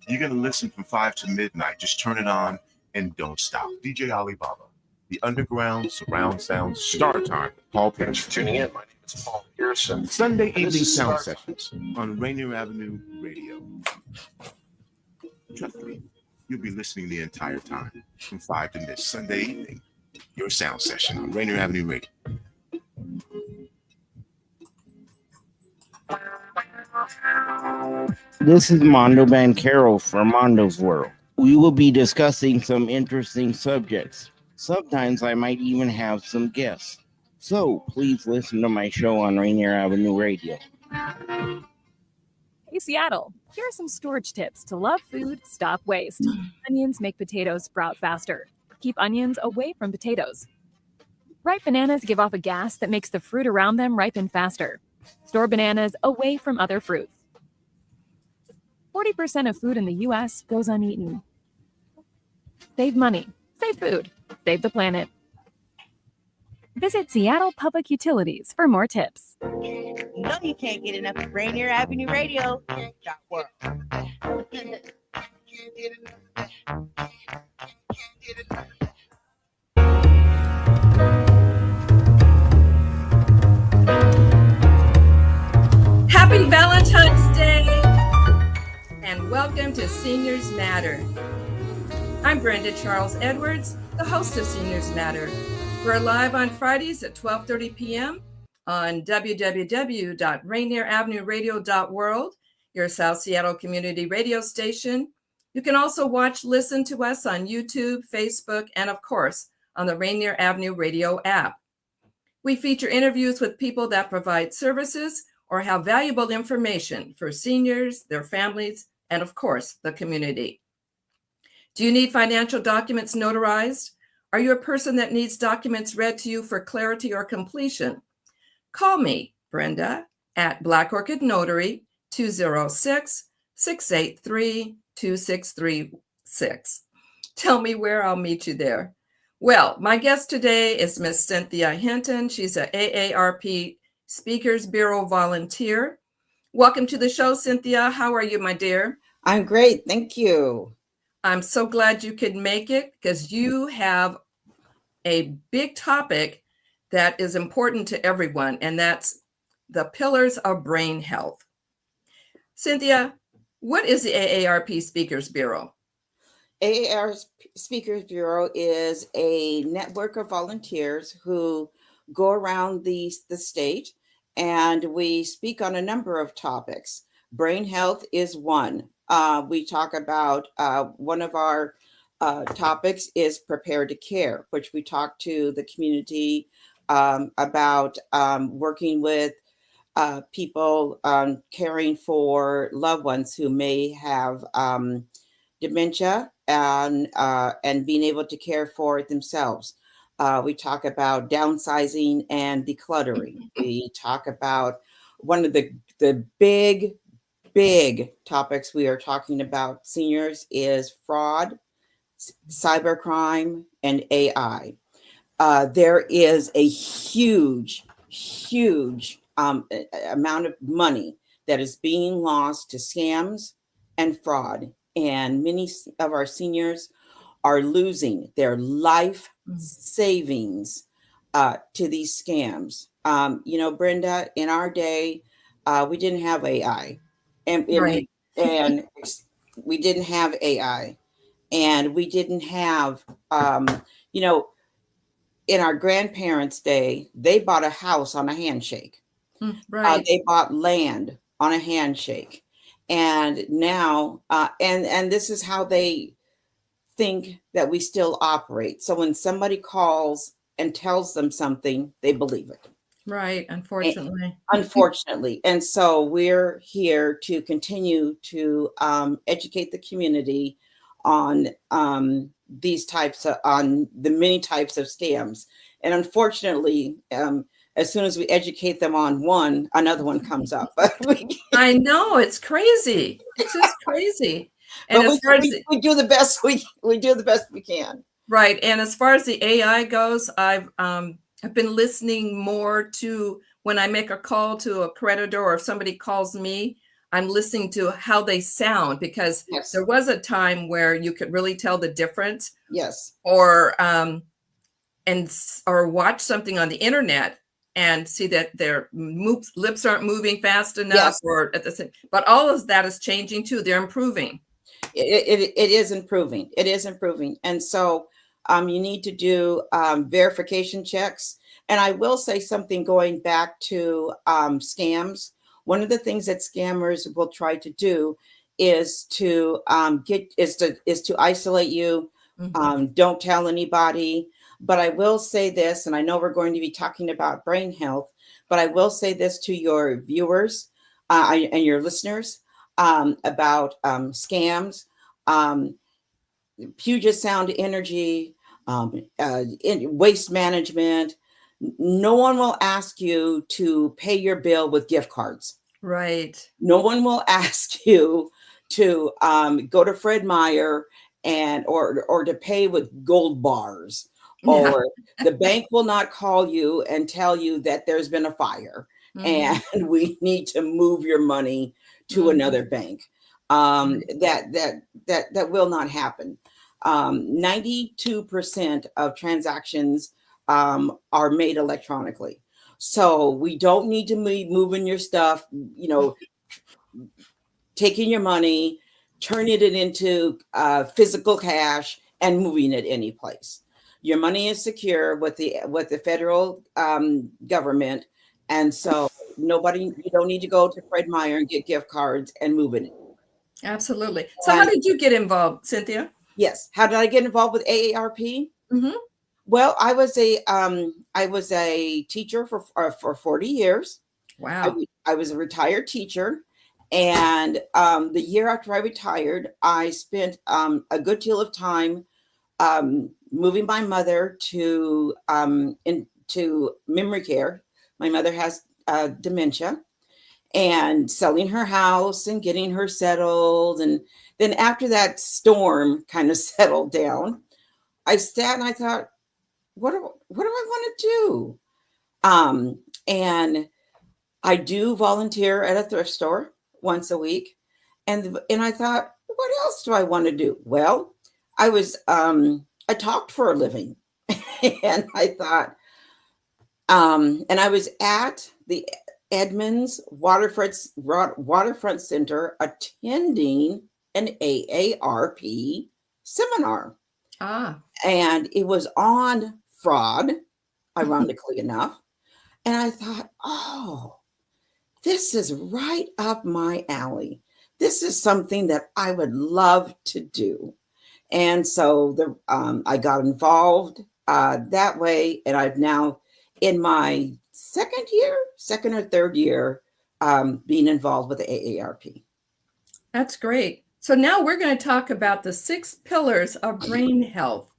You're going to listen from 5 to midnight. Just turn it on and don't stop. DJ Alibaba, the underground surround sound star time. Paul Pierce tuning in. My name is Paul Pearson. Sunday evening sound sessions on Rainier Avenue Radio. Trust me, you'll be listening the entire time from 5 to midnight. Sunday evening, your sound session on Rainier Avenue Radio. This is Mondo Bancaro from Mondo's World. We will be discussing some interesting subjects. Sometimes I might even have some guests. So please listen to my show on Rainier Avenue Radio. Hey, Seattle, here are some storage tips to love food, stop waste. Onions make potatoes sprout faster. Keep onions away from potatoes. Ripe bananas give off a gas that makes the fruit around them ripen faster. Store bananas away from other fruits. 40% of food in the U.S. goes uneaten. Save money, save food, save the planet. Visit Seattle Public Utilities for more tips. No, you can't get enough of Rainier Avenue Radio. Happy Valentine's Day and welcome to Seniors Matter. I'm Brenda Charles-Edwards, the host of Seniors Matter. We're live on Fridays at 12:30 p.m. on www.rainieravenueradio.world, your South Seattle community radio station. You can also listen to us on YouTube, Facebook, and of course, on the Rainier Avenue Radio app. We feature interviews with people that provide services or have valuable information for seniors, their families, and of course, the community. Do you need financial documents notarized? Are you a person that needs documents read to you for clarity or completion? Call me, Brenda, at Black Orchid Notary, 206-683-2636. Tell me where I'll meet you there. Well, my guest today is Miss Cynthia Henton. She's an AARP Speakers Bureau volunteer. Welcome to the show, Cynthia. How are you, my dear? I'm great. Thank you. I'm so glad you could make it because you have a big topic that is important to everyone, and that's the pillars of brain health. Cynthia, what is the AARP Speakers Bureau? AARP Speakers Bureau is a network of volunteers who go around the state, and we speak on a number of topics. Brain health is one. We talk about one of our topics is prepare to care, which we talk to the community about working with people caring for loved ones who may have dementia and being able to care for it themselves. We talk about downsizing and decluttering. We talk about one of the big topics we are talking about seniors is fraud, cybercrime, and AI. There is a huge amount of money that is being lost to scams and fraud. And many of our seniors are losing their life savings to these scams. Brenda, in our day, we didn't have AI. Right. We didn't have AI, and we didn't have, in our grandparents' day, they bought a house on a handshake. Right. They bought land on a handshake. And now, and this is how they think that we still operate. So when somebody calls and tells them something, they believe it. Right, unfortunately. Unfortunately. And so we're here to continue to educate the community on on the many types of scams. And unfortunately, as soon as we educate them on one, another one comes up. I know, it's crazy. It's just crazy. And we do the best we do the best we can. Right. And as far as the AI goes, I've been listening more to when I make a call to a creditor, or if somebody calls me, I'm listening to how they sound, because Yes. there was a time where you could really tell the difference, Yes. or watch something on the internet and see that their lips aren't moving fast enough, Yes. or at the same. But all of that is changing too. They're improving. It is improving. It is improving. And so you need to do verification checks. And I will say something going back to scams. One of the things that scammers will try to do is to isolate you. Don't tell anybody. But I will say this, and I know we're going to be talking about brain health, but I will say this to your viewers and your listeners about scams, Puget Sound Energy, waste management. No one will ask you to pay your bill with gift cards. Right. No one will ask you to go to Fred Meyer or to pay with gold bars. Or the bank will not call you and tell you that there's been a fire and we need to move your money to another bank. That will not happen. 92% of transactions are made electronically. So we don't need to be moving your stuff, taking your money, turning it into physical cash and moving it any place. Your money is secure with the federal government. And so you don't need to go to Fred Meyer and get gift cards and move it. Absolutely. So how did you get involved, Cynthia? Yes. How did I get involved with AARP? Well, I was a teacher for 40 years. Wow. I was a retired teacher. And the year after I retired, I spent a good deal of time moving my mother into memory care. My mother has dementia, and selling her house and getting her settled. And then after that storm kind of settled down, I sat and I thought, what do I want to do? And I do volunteer at a thrift store once a week. And I thought, what else do I want to do? Well, I talked for a living. And I thought, and I was at the Edmonds Waterfront Center attending an AARP seminar. And it was on fraud, ironically enough. And I thought, oh, this is right up my alley. This is something that I would love to do. And so I got involved that way. And I've now, in my second or third year, being involved with the AARP. That's great. So now we're going to talk about the 6 pillars of brain health.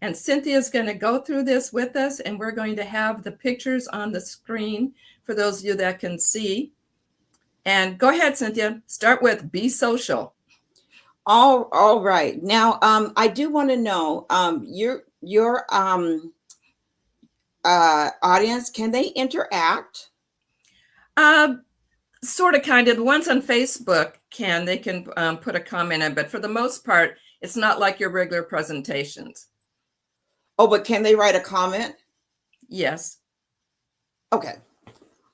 And Cynthia's going to go through this with us, and we're going to have the pictures on the screen for those of you that can see. And go ahead, Cynthia. Start with be social. All right. Now, I do want to know your audience. Can they interact? Sort of, kind of. The ones on Facebook they can put a comment in, but for the most part, it's not like your regular presentations. Oh, but can they write a comment? Yes. Okay.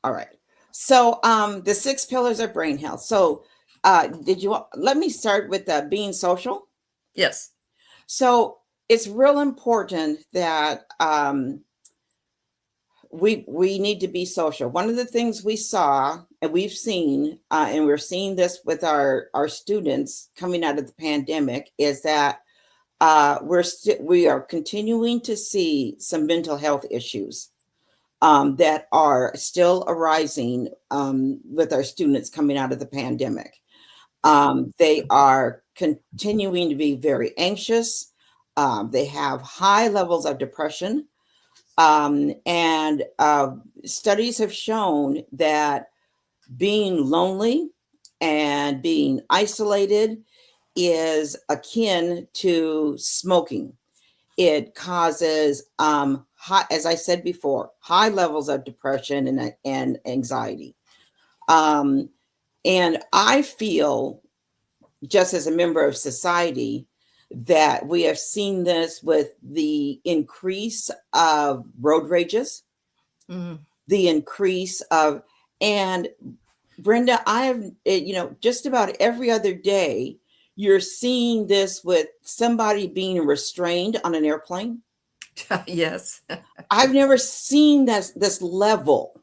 All right. So the 6 pillars of brain health. So let me start with being social? Yes. So it's real important that we need to be social. One of the things we saw and we've seen, and we're seeing this with our students coming out of the pandemic, is that we are continuing to see some mental health issues that are still arising with our students coming out of the pandemic. They are continuing to be very anxious. They have high levels of depression. And studies have shown that being lonely and being isolated is akin to smoking. It causes, as I said before, high levels of depression and anxiety. And And I feel, just as a member of society, that we have seen this with the increase of road rages, the increase of, and Brenda, I have, just about every other day, you're seeing this with somebody being restrained on an airplane. Yes. I've never seen this level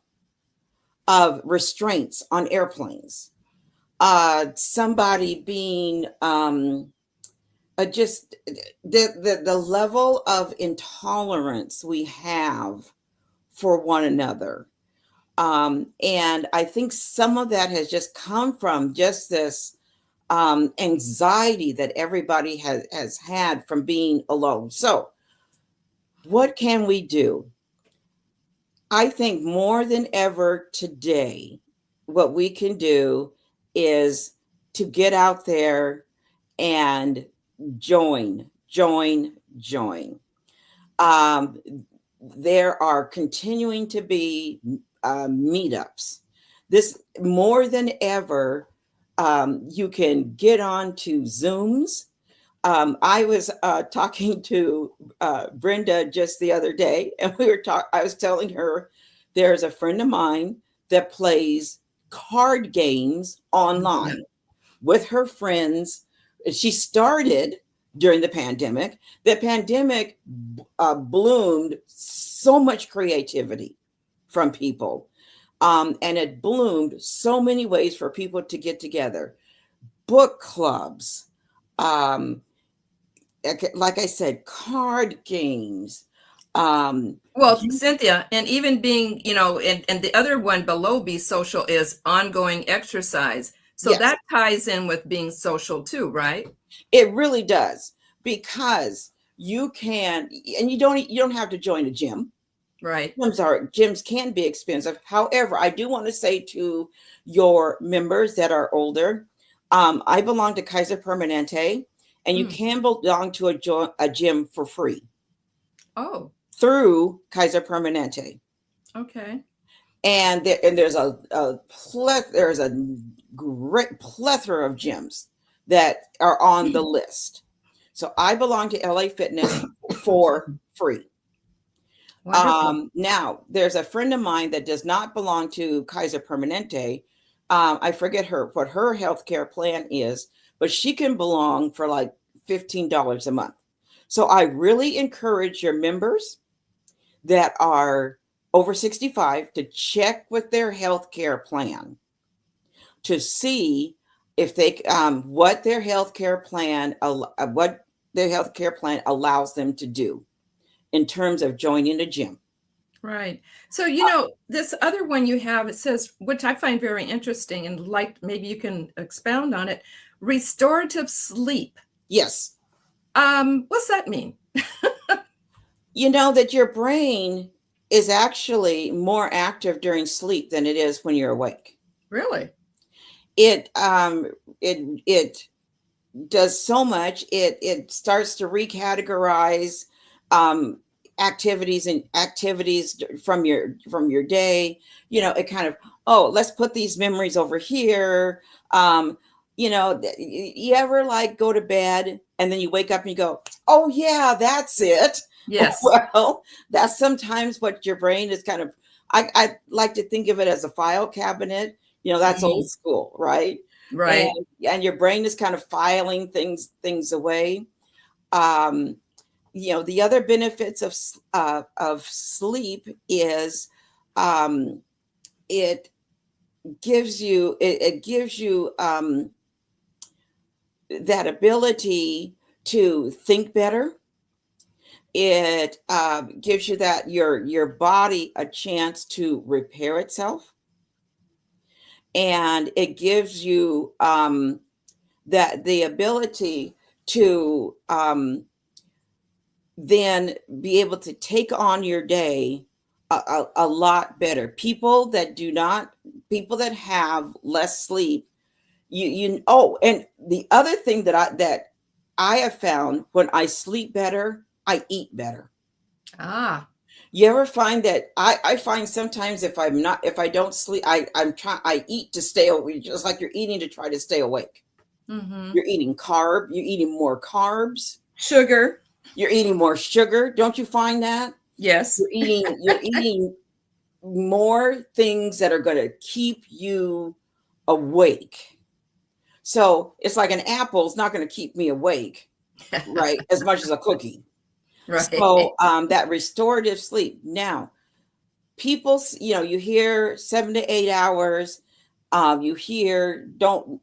of restraints on airplanes. Somebody being just the level of intolerance we have for one another. And I think some of that has just come from just this anxiety that everybody has had from being alone. So what can we do? I think more than ever today, what we can do is to get out there and join. There are continuing to be meetups. This more than ever, you can get on to Zooms. I was talking to Brenda just the other day, and I was telling her there's a friend of mine that plays card games online with her friends. She started during the pandemic. The pandemic bloomed so much creativity from people. And it bloomed so many ways for people to get together. Book clubs, like I said, card games. Well, Cynthia, and even being, and the other one below be social is ongoing exercise. So Yes. that ties in with being social too, right? It really does, because you can, and you don't have to join a gym. Right. Gyms can be expensive. However, I do want to say to your members that are older, I belong to Kaiser Permanente, and you can belong to a gym for free. Oh, through Kaiser Permanente. okay. And there's a great plethora of gyms that are on the list. So I belong to LA Fitness for free. Now, there's a friend of mine that does not belong to Kaiser Permanente. I forget what her healthcare plan is, but she can belong for like $15 a month. So I really encourage your members that are over 65 to check with their healthcare plan to see if they what their healthcare plan allows them to do in terms of joining a gym. Right. So, this other one you have, it says, which I find very interesting, and like maybe you can expound on it, restorative sleep. Yes. What's that mean? That your brain is actually more active during sleep than it is when you're awake. Really? It does so much. It starts to recategorize activities from your day. It kind of, let's put these memories over here. You ever like go to bed and then you wake up and you go, oh yeah, that's it. Yes. Well, that's sometimes what your brain is kind of, I like to think of it as a file cabinet. That's old school, right? Right. And your brain is kind of filing things away. The other benefits of sleep is it gives you that ability to think better. It gives you that your body a chance to repair itself, and it gives you that the ability to then be able to take on your day a lot better. People that have less sleep, and the other thing that I have found, when I sleep better, I eat better. You ever find that I find sometimes if I don't sleep, I eat to stay awake, just like you're eating to try to stay awake. Mm-hmm. You're eating more carbs. Sugar. You're eating more sugar. Don't you find that? Yes. You're eating more things that are going to keep you awake. So it's like an apple is not going to keep me awake, right? As much as a cookie. Right. So that restorative sleep. Now, people, you hear 7 to 8 hours. You hear don't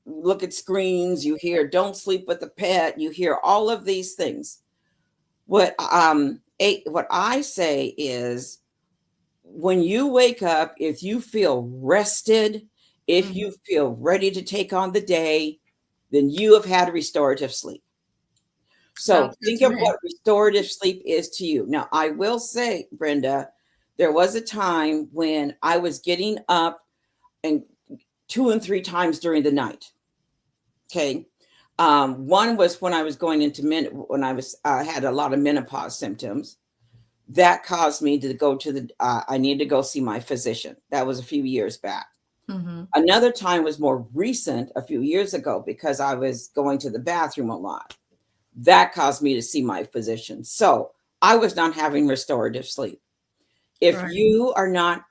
look at screens. You hear don't sleep with the pet. You hear all of these things. What I say is, when you wake up, if you feel rested, if you feel ready to take on the day, then you have had restorative sleep. So think of what restorative sleep is to you. Now, I will say, Brenda, there was a time when I was getting up and 2 and 3 times during the night. Okay. One was when I was going into when I had a lot of menopause symptoms. That caused me to go to I needed to go see my physician. That was a few years back. Mm-hmm. Another time was more recent, a few years ago, because I was going to the bathroom a lot. That caused me to see my physician. So I was not having restorative sleep. If you are not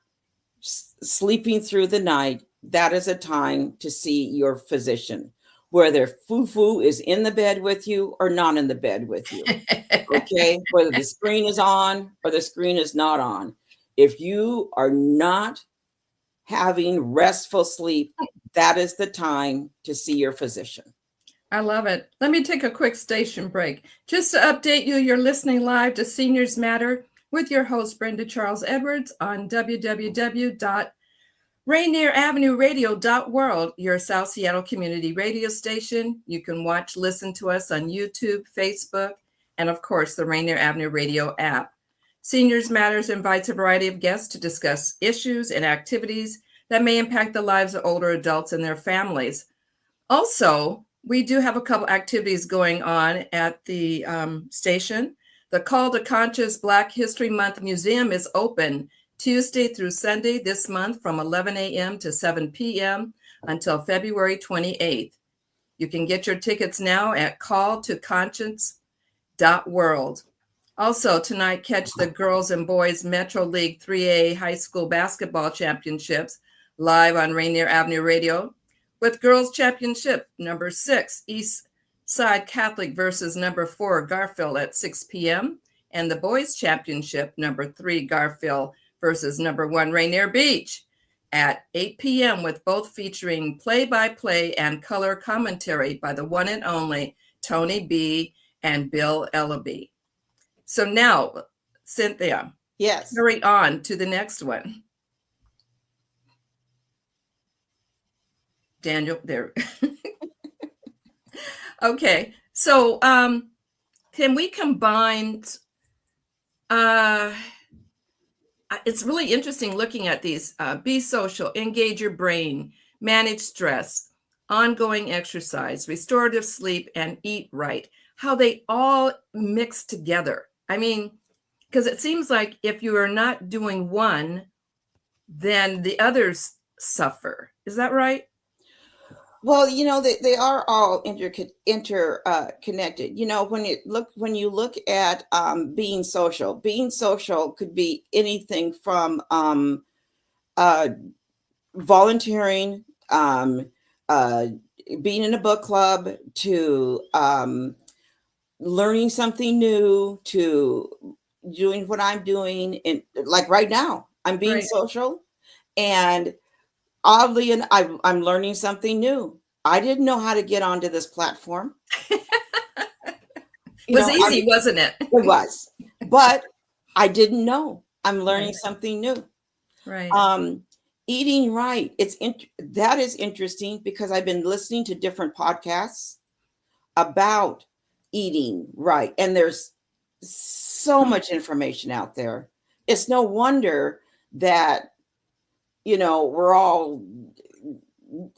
sleeping through the night, that is a time to see your physician, whether foo-foo is in the bed with you or not in the bed with you. Okay, whether the screen is on or the screen is not on. If you are not having restful sleep, that is the time to see your physician. I love it. Let me take a quick station break. Just to update you, you're listening live to Seniors Matter with your host, Brenda Charles-Edwards, on www.RainierAvenueRadio.world, your South Seattle community radio station. You can listen to us on YouTube, Facebook, and of course, the Rainier Avenue Radio app. Seniors Matters invites a variety of guests to discuss issues and activities that may impact the lives of older adults and their families. Also, we do have a couple activities going on at the station. The Call to Conscious Black History Month Museum is open Tuesday through Sunday this month from 11 a.m. to 7 p.m. until February 28th. You can get your tickets now at calltoconscience.world. Also, tonight, catch the Girls and Boys Metro League 3A High School Basketball Championships live on Rainier Avenue Radio, with Girls Championship number 6, East Side Catholic versus number 4, Garfield at 6 p.m., and the Boys Championship number 3, Garfield versus number 1, Rainier Beach at 8 p.m., with both featuring play-by-play and color commentary by the one and only Tony B. and Bill Ellaby. So now, Cynthia, yes, carry on to the next one. Daniel, there. Okay, so can we combine? It's really interesting looking at these. Be social, engage your brain, manage stress, ongoing exercise, restorative sleep, and eat right. How they all mix together. I mean, because it seems like if you are not doing one, then the others suffer. Is that right? Well, they are all interconnected. When you look at being social could be anything from volunteering, being in a book club, to learning something new, to doing what I'm doing. And like right now, I'm being social, and oddly, and I'm learning something new. I didn't know how to get onto this platform. It was easy, wasn't it? It was, but I didn't know. I'm learning something new. Right. Eating right. That is interesting, because I've been listening to different podcasts about eating right, and there's so much information out there. It's no wonder that we're all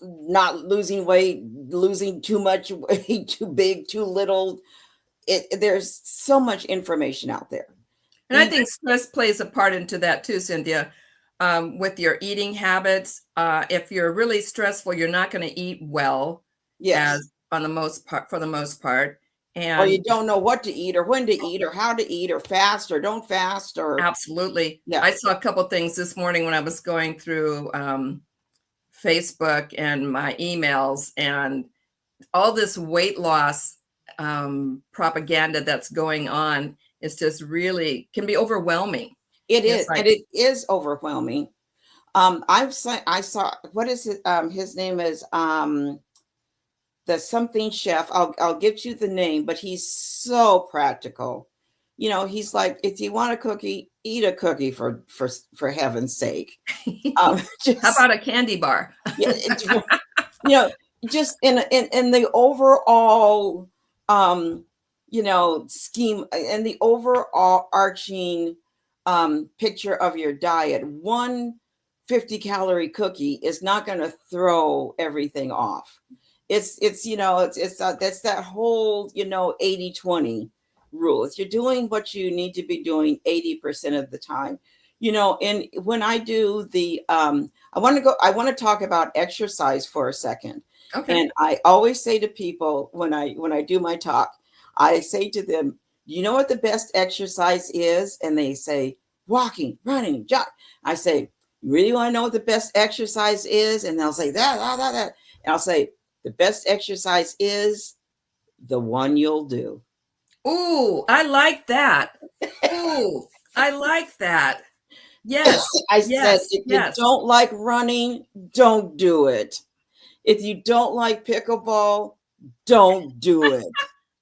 not losing weight, losing too much weight, too big, too little. There's so much information out there. And I think stress plays a part into that too, Cynthia. With your eating habits, if you're really stressful, you're not going to eat well, Yes. as on the most part, for the most part. Or And you don't know what to eat or when to eat or how to eat or fast or don't fast or absolutely. Yeah. I saw a couple things this morning when I was going through Facebook and my emails, and all this weight loss propaganda that's going on is just really can be overwhelming. It It's is, like- and it is overwhelming. I saw what is it? His name is the something chef. I'll get you the name, but he's so practical. You know, he's like, if you want a cookie, eat a cookie for heaven's sake. Just, How about a candy bar? yeah, you know, just in the overall you know, scheme and the overall arching picture of your diet, one 50-calorie cookie is not going to throw everything off. It's you know, that's that whole, you know, 80-20 rule. If you're doing what you need to be doing 80% of the time, you know. And when I do the I want to talk about exercise for a second. Okay. And I always say to people when I do my talk, I say to them, you know what the best exercise is? And they say, walking, running, jog. I say, you really want to know what the best exercise is? And they'll say that. And I'll say, the best exercise is the one you'll do. Ooh, I like that. Ooh, I like that. Yes. I said, if yes. you don't like running, don't do it. If you don't like pickleball, don't do it.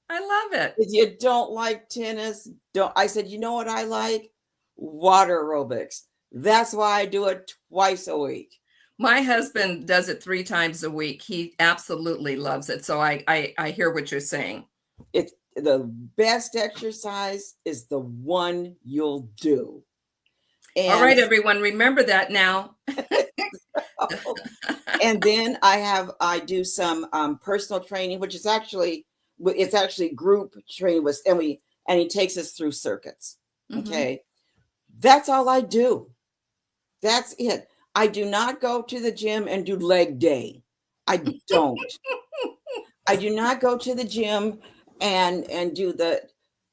I love it. If you don't like tennis, don't. I said, you know what I like? Water aerobics. That's why I do it twice a week. My husband does it 3 times a week. He absolutely loves it. So I hear what you're saying. It's the best exercise is the one you'll do. And, all right, everyone, remember that now. and then I do some personal training, which is actually group training with, and he takes us through circuits. Okay. That's all I do. That's it. I do not go to the gym and do leg day. I don't. I do not go to the gym and do the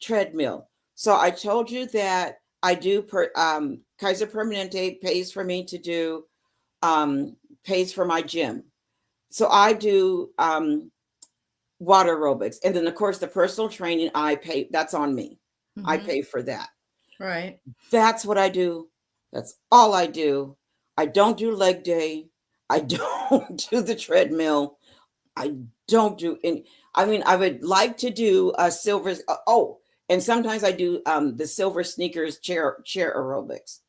treadmill. So I told you that I do Kaiser Permanente pays for me to do pays for my gym. So I do water aerobics. And then of course the personal training I pay, that's on me. I pay for that. Right. That's what I do. That's all I do. I don't do leg day. I don't do the treadmill. I don't do any. I mean, I would like to do a silver. And sometimes I do the silver sneakers chair aerobics.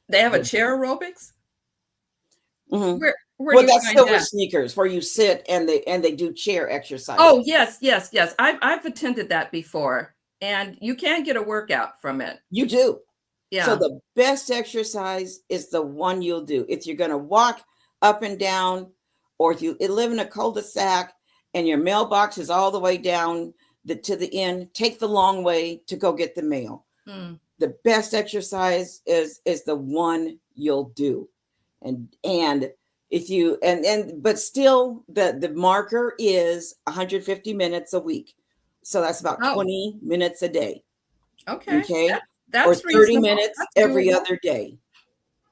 They have a chair aerobics? Mm-hmm. Where Well, do you that's find silver that? sneakers where you sit and they do chair exercise. Oh, yes. I've attended that before, and you can get a workout from it. You do. Yeah. So the best exercise is the one you'll do. If you're going to walk up and down, or if you live in a cul-de-sac and your mailbox is all the way down to the end, take the long way to go get the mail. The best exercise is the one you'll do. And if you, but still the marker is 150 minutes a week. So that's about 20 minutes a day. Okay. That's or 30 reasonable. minutes That's every doable. other day.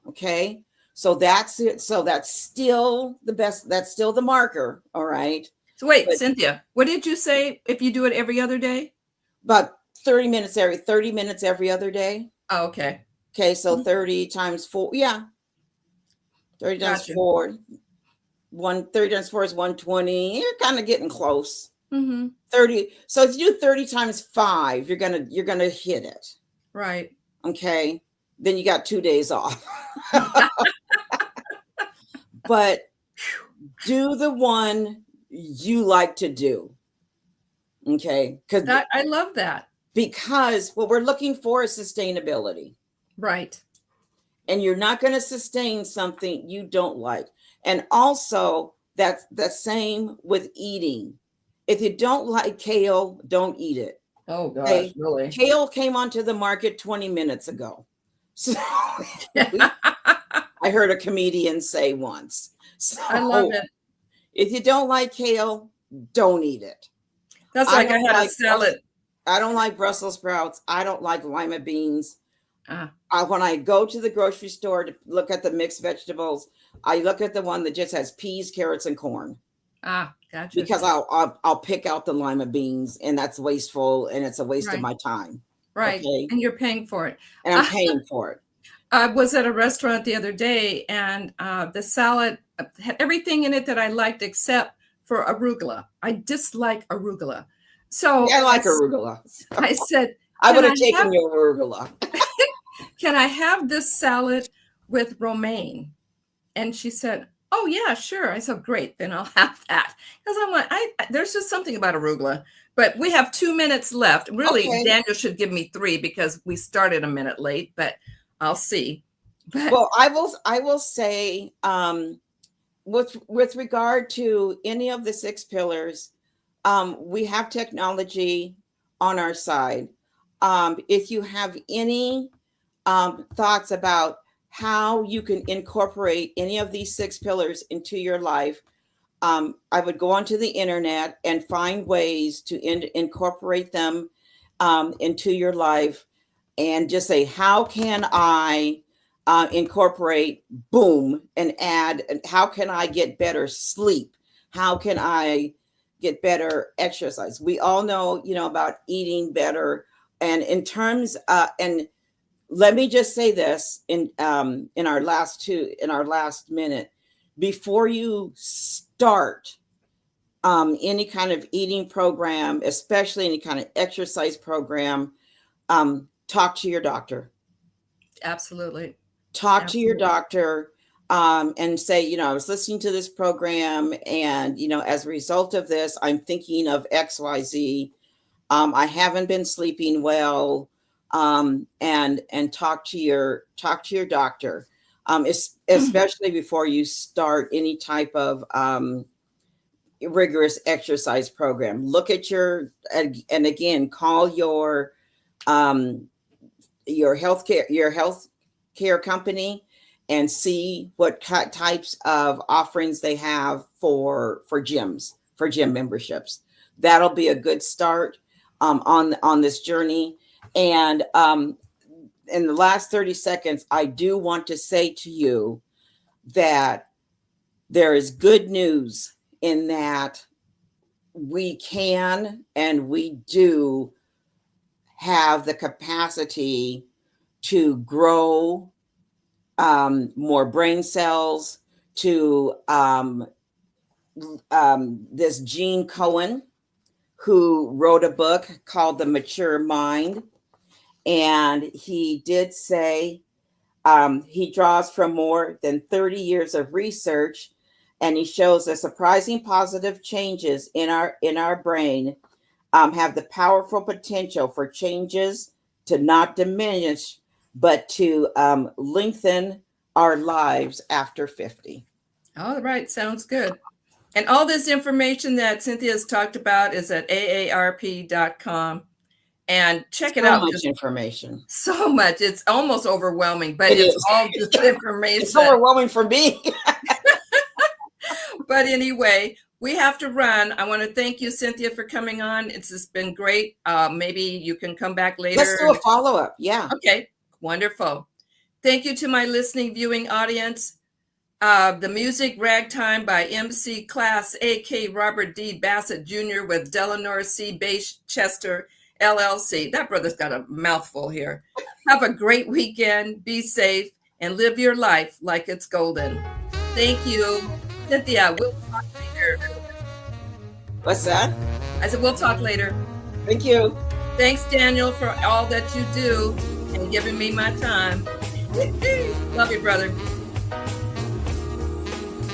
Okay. So that's it. So that's still the best. That's still the marker. All right. So wait, But- Cynthia, what did you say if you do it every other day? About 30 minutes every other day. Oh, okay. Okay. So 30 times 4. Yeah. 30 times Gotcha. 4. 30 times 4 is 120. You're kind of getting close. 30. So if you do 30 times 5, you're gonna hit it. Right. Okay. Then you got 2 days off. But do the one you like to do. Okay. I love that. Because what we're looking for is sustainability. Right. And you're not going to sustain something you don't like. And also that's the same with eating. If you don't like kale, don't eat it. Oh gosh, Okay. really? Kale came onto the market 20 minutes ago. So I heard a comedian say once. So I love it. if you don't like kale, don't eat it. That's like I had a salad. I don't like Brussels sprouts. I don't like lima beans. Ah. When I go to the grocery store to look at the mixed vegetables, I look at the one that just has peas, carrots, and corn. Ah, gotcha. Because I'll pick out the lima beans, and that's wasteful, and it's a waste of my time. Right. Okay? And you're paying for it. And I'm paying for it. I was at a restaurant the other day, and the salad had everything in it that I liked except for arugula. I dislike arugula. So I like arugula. I said, I would have taken your arugula. Can I have this salad with romaine? And she said, oh yeah, sure. I said, great, then I'll have that. Because I'm like, there's just something about arugula. But we have 2 minutes left. Really, okay. Daniel should give me 3 because we started a minute late, but I'll see. But, well, I will say, with regard to any of the 6 pillars, we have technology on our side. If you have any thoughts about how you can incorporate any of these 6 pillars into your life, I would go onto the internet and find ways to incorporate them into your life, and just say, how can I incorporate, boom, and add, and how can I get better sleep? How can I get better exercise? We all know, about eating better. And in terms, and let me just say this in our last minute, before you start any kind of eating program, especially any kind of exercise program, talk to your doctor. Absolutely. Talk to your doctor and say, I was listening to this program, and, as a result of this, I'm thinking of XYZ. I haven't been sleeping well, and talk to your doctor, especially before you start any type of rigorous exercise program. Look at and again, call your health care company and see what types of offerings they have for gym memberships. That'll be a good start on this journey. And in the last 30 seconds, I do want to say to you that there is good news in that we can and we do have the capacity to grow more brain cells, to this Gene Cohen, who wrote a book called The Mature Mind. And he did say he draws from more than 30 years of research, and he shows that surprising positive changes in our brain have the powerful potential for changes to not diminish, but to lengthen our lives after 50. All right. Sounds good. And all this information that Cynthia has talked about is at AARP.com. And check it out. So much information. So much. It's almost overwhelming, but it's all just information. It's overwhelming for me. But anyway, we have to run. I want to thank you, Cynthia, for coming on. It's just been great. Maybe you can come back later. Let's do a follow-up. Yeah. Okay. Wonderful. Thank you to my listening, viewing audience. The music Ragtime by MC Class A.K. Robert D. Bassett Jr. with Delano C. Chester LLC. That brother's got a mouthful here. Have a great weekend. Be safe and live your life like it's golden. Thank you. Cynthia, we'll talk later. What's that? I said, we'll talk later. Thank you. Thanks, Daniel, for all that you do and giving me my time. Love you, brother.